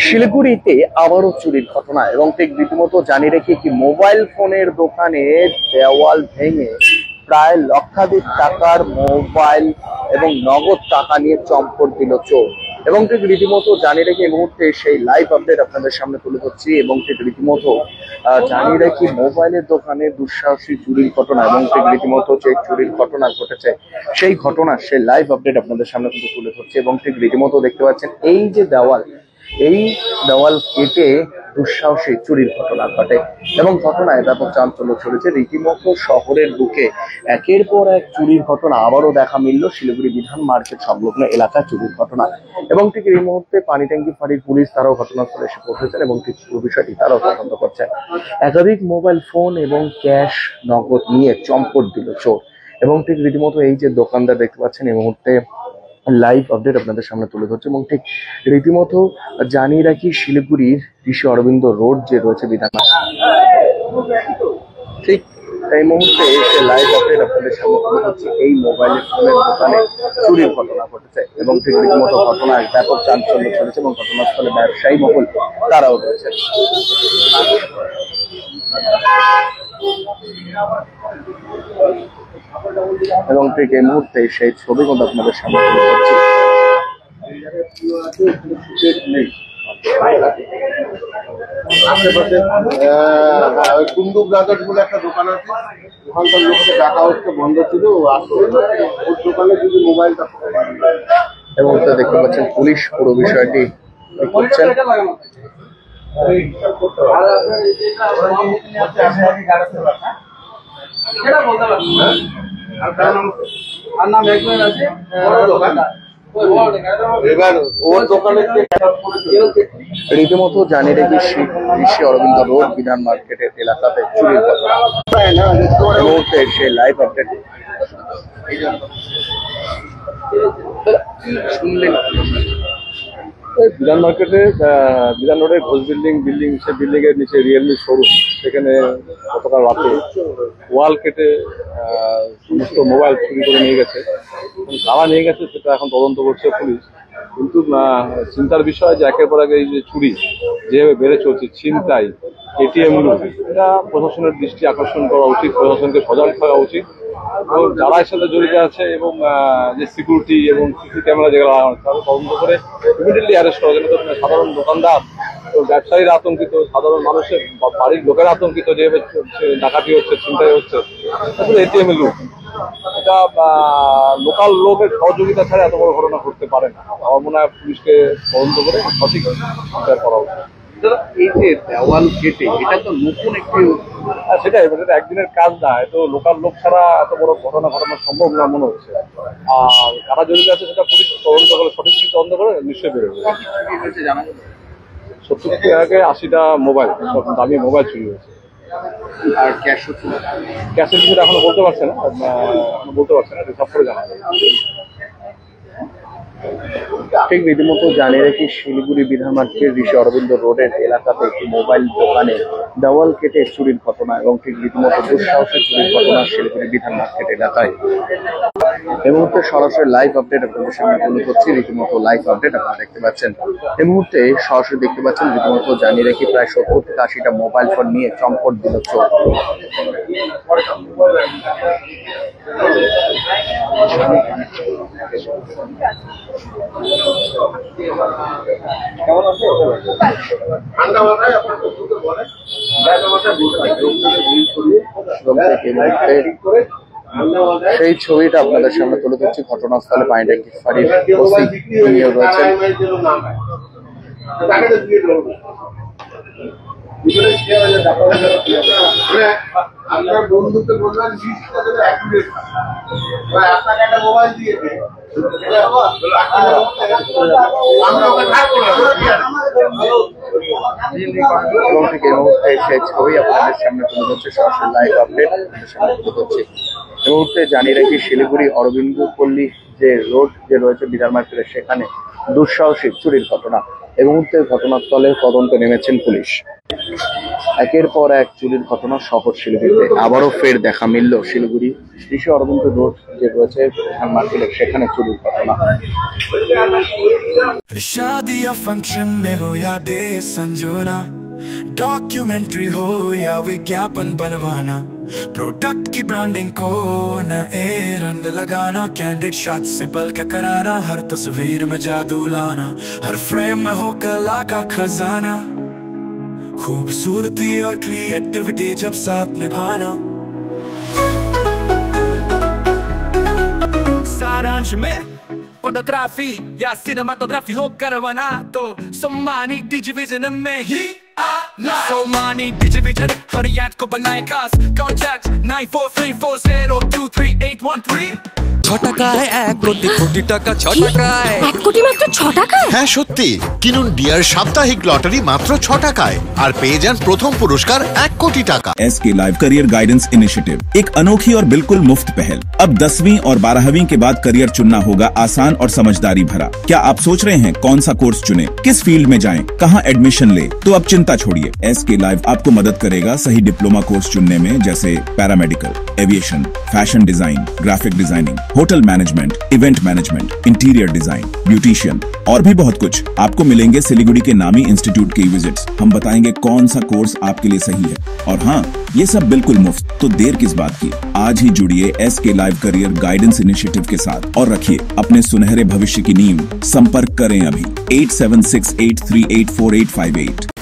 শিলিগুড়িতে আবারও চুরির ঘটনা এবং ঠিক রীতিমতো জানিয়ে রেখে কি মোবাইল ফোনের দোকানে দেওয়াল ভেঙে প্রায় লক্ষাধিক টাকার মোবাইল এবং নগদ টাকা নিয়ে চম্পট দিল চোর। এবং ঠিক রীতিমতো জানিয়ে রেখে এই মুহূর্তে সেই লাইভ আপডেট আপনাদের সামনে তুলে ধরছি এবং ঠিক রীতিমতো জানিয়ে রাখি মোবাইলের দোকানে দুঃসাহসী চুরির ঘটনা এবং ঠিক রীতিমতো যে চুরির ঘটনা ঘটেছে সেই ঘটনা সেই লাইভ আপডেট আপনাদের সামনে কিন্তু তুলে ধরছি এবং ঠিক রীতিমতো দেখতে পাচ্ছেন এই যে দেওয়াল কেটে দুঃসাহসী চুরির ঘটনা ঘটে এবং ঘটনায় ব্যাপক চাঞ্চল্য ছড়েছে। রীতিমতো শহরের বুকে একের পর এক চুরির ঘটনা আবারও দেখা মিলল শিলিগুড়ি বিধান মার্কেট সংলগ্ন এলাকায় চুরির ঘটনা এবং ঠিক এই মুহূর্তে পানি ট্যাঙ্কি ফাঁড়ির পুলিশ তারাও ঘটনাস্থলে এসে পৌঁছেছেন এবং ঠিক পুরো বিষয়টি তারাও তদন্ত করছেন। একাধিক মোবাইল ফোন এবং ক্যাশ নগদ নিয়ে চম্পট দিল চোর এবং ঠিক রীতিমতো এই যে দোকানদার দেখতে পাচ্ছেন এই মুহূর্তে লাইভ আপডেট আপনাদের সামনে তুলে ধরছে এবং ঠিক রীতিমতো জানিয়ে রাখি শিলিগুড়ির ঋষি অরবিন্দ রোড যে রয়েছে বিধান ঠিক এই মুহূর্তে এসে লাইভ আপডেট আপনাদের সামনে তুলে ধরছি। এই মোবাইলের ফোনের দোকানে চুরির ঘটনা ঘটেছে এবং ঠিক রীতিমতো ঘটনায় ব্যাপক চাঞ্চল্য চলেছে এবং ঘটনাস্থলে ব্যবসায়ী মহল তারাও রয়েছে এবং ঠিক এই মুহূর্তে সেই ছবি কিন্তু আপনাদের সামনে তুলে ধরছি। আশেপাশে কুন্দু ব্রাদার্স বলে একটা দোকান আছে, ওখানকার লোককে ডাকা হচ্ছে, বন্ধ ছিল, ওর দোকানে যদি মোবাইলটা এবং দেখতে পাচ্ছেন পুলিশ পুরো বিষয়টি করছেন। রীতিমতো জানিয়ে রেখে ঋষি অরবিন্দ রোড বিধান মার্কেটের এলাকাতে চুরির ঘটনা মুহূর্তে সে লাইভ আপডেট শুনলেন। বিধান মার্কেটে বিধান রোডের ঘোষ বিল্ডিং সে বিল্ডিং এর নিচে রিয়েলমি শোরুম, সেখানে গতকাল রাতে ওয়াল কেটে সমস্ত মোবাইল চুরি করে নিয়ে গেছে। কারা নিয়ে গেছে সেটা এখন তদন্ত করছে পুলিশ। কিন্তু চিন্তার বিষয় যে একের পর এক এই যে চুরি যেভাবে বেড়ে চলছে, ছিনতাই, এটিএম লুট, এটা প্রশাসনের দৃষ্টি আকর্ষণ করা উচিত, প্রশাসনকে সজাগ করা উচিত এবং যারা এর সাথে জড়িত আছে এবং যে সিকিউরিটি এবং সিসি ক্যামেরা যেগুলো তাদের তদন্ত করে ইমিডিয়েটলি অ্যারেস্ট করা যেন সাধারণ দোকানদার তো ব্যবসায়ীরা আতঙ্কিত, সাধারণ মানুষের বাড়ির লোকেরা আতঙ্কিত যেভাবে ডাকাতি হচ্ছে, ছিনতাই হচ্ছে, আসলে এটিএম লুট, এটা লোকাল লোকের সহযোগিতা ছাড়া এত বড় ঘটনা ঘটতে পারে না। আমার মনে হয় পুলিশকে তদন্ত করে সঠিক বিচার করা উচিত। এই যে দেওয়াল কেটে এটা তো নতুন একটি সেটাই, এটা একদিনের কাজ না, এতো লোকাল লোক ছাড়া এত বড় ঘটনা ঘটানো সম্ভব না মনে হচ্ছে। আর কারা জড়িত আছে সেটা পুলিশ তদন্ত করে, সঠিক তদন্ত করে নিশ্চয়ই বেরোবে। 70 কোটি আগে 80টা মোবাইল, দামি মোবাইল চুরি হয়েছে। আর ক্যাশের বিষয়টা এখনো বলতে পারছে না, রিসার্ভ করে জানা যাবে। ঠিক রীতিমতো জানিয়ে রাখি শিলিগুড়ি বিধান মার্কেটের ঋষি অরবিন্দ রোডের এলাকাতে একটি মোবাইল দোকানে দেওয়াল কেটে চুরির ঘটনা এবং ঠিক রীতিমতো দুঃসাহসী চুরির ঘটনা শিলিগুড়ি বিধান মার্কেট এলাকায়। এই মুহূর্তে সরাসরি লাইভ আপডেট আপনাদের সামনে তুলে ধরছি। রীতিমতো লাইভ আপডেট আপনারা দেখতে পাচ্ছেন। এই মুহূর্তে সরাসরি দেখতে পাচ্ছেন রীতিমতো জানিয়ে রাখি প্রায় 70 থেকে 80টা মোবাইল ফোন নিয়ে চম্পট দিল চোর। সেই ছবিটা আপনাদের সামনে তুলে ধরছি। ঘটনাস্থলে পানি ট্যাঙ্কি ফাঁড়ির ওসি নিয়ে রয়েছেন। আপনার বন্ধুকে বলবেন আপনাকে একটা মোবাইল দিয়েছে, সেই ছবি আপনাদের সামনে তুলে ধরছে সরাসরি লাইভ আপডেট আপনাদের সামনে তুলে ধরছি। এই মুহূর্তে জানিয়ে রাখি শিলিগুড়ি অরবিন্দ পল্লী যে রোড যে রয়েছে বিধান মার্কেটের, সেখানে দুঃসাহসিক চুরির ঘটনা এই মুহূর্তে ঘটনাস্থলে তদন্তে নেমেছেন পুলিশ। একের পর এক চুরির ঘটনা শহর শিলিগুড়িতে আবারও ফের দেখা মিলল শিলিগুড়ি শ্রী অরবিন্দ রোড যে রয়েছে মার্কেটের সেখানে চুরির ঘটনা। शादी या फंक्शन में हो या डे संजोना, डॉक्यूमेंट्री हो या विज्ञापन बनवाना, प्रोडक्ट की ब्रांडिंग को न ए रंग लगाना, कैंडिड शॉट से पल के कराना, हर तस्वीर में जादू लाना, हर फ्रेम में हो कला का खजाना, खूबसूरती और क्रिएटिविटी जब साथ निभाना। सारांश में फोटोग्राफी या सिनेमाटोग्राफी हो करवाना तो सम्मानित डिजिविजन में ही आना। सम्मानित डिजिविजन हर याद को बनाए खास। कॉन्टैक्ट 9434023813। টাকায় 1 কোটি টাকা 6 টাকায় 1 কোটি মাত্র 6 টাকায়। হ্যাঁ সত্যি, কিনুন ডিয়ার সাপ্তাহিক লটারি মাত্র 6 টাকায় আর পেয়ে যান প্রথম পুরস্কার 1 কোটি টাকা। S K live career guidance initiative एक अनोखी और बिल्कुल मुफ्त पहल। अब 10वीं और 12वीं के बाद करियर चुनना होगा आसान और समझदारी भरा। क्या आप सोच रहे हैं कौन सा कोर्स चुने, किस फील्ड में जाएं, कहां एडमिशन ले? तो अब चिंता छोड़िए, एसके लाइव आपको मदद करेगा सही डिप्लोमा कोर्स चुनने में, जैसे paramedical, aviation, fashion design, graphic designing, hotel management, event management, interior design, beautician और भी बहुत कुछ। आपको मिलेंगे सिलीगुड़ी के नामी इंस्टीट्यूट के विजिट्स। हम बताएंगे कौन सा कोर्स आपके लिए सही है, और हाँ, ये सब बिल्कुल मुफ्त। तो देर किस बात की, आज ही जुड़िए S K live career guidance initiative के साथ और रखिए अपने सुनहरे भविष्य की नींव। संपर्क करें अभी 8768384858।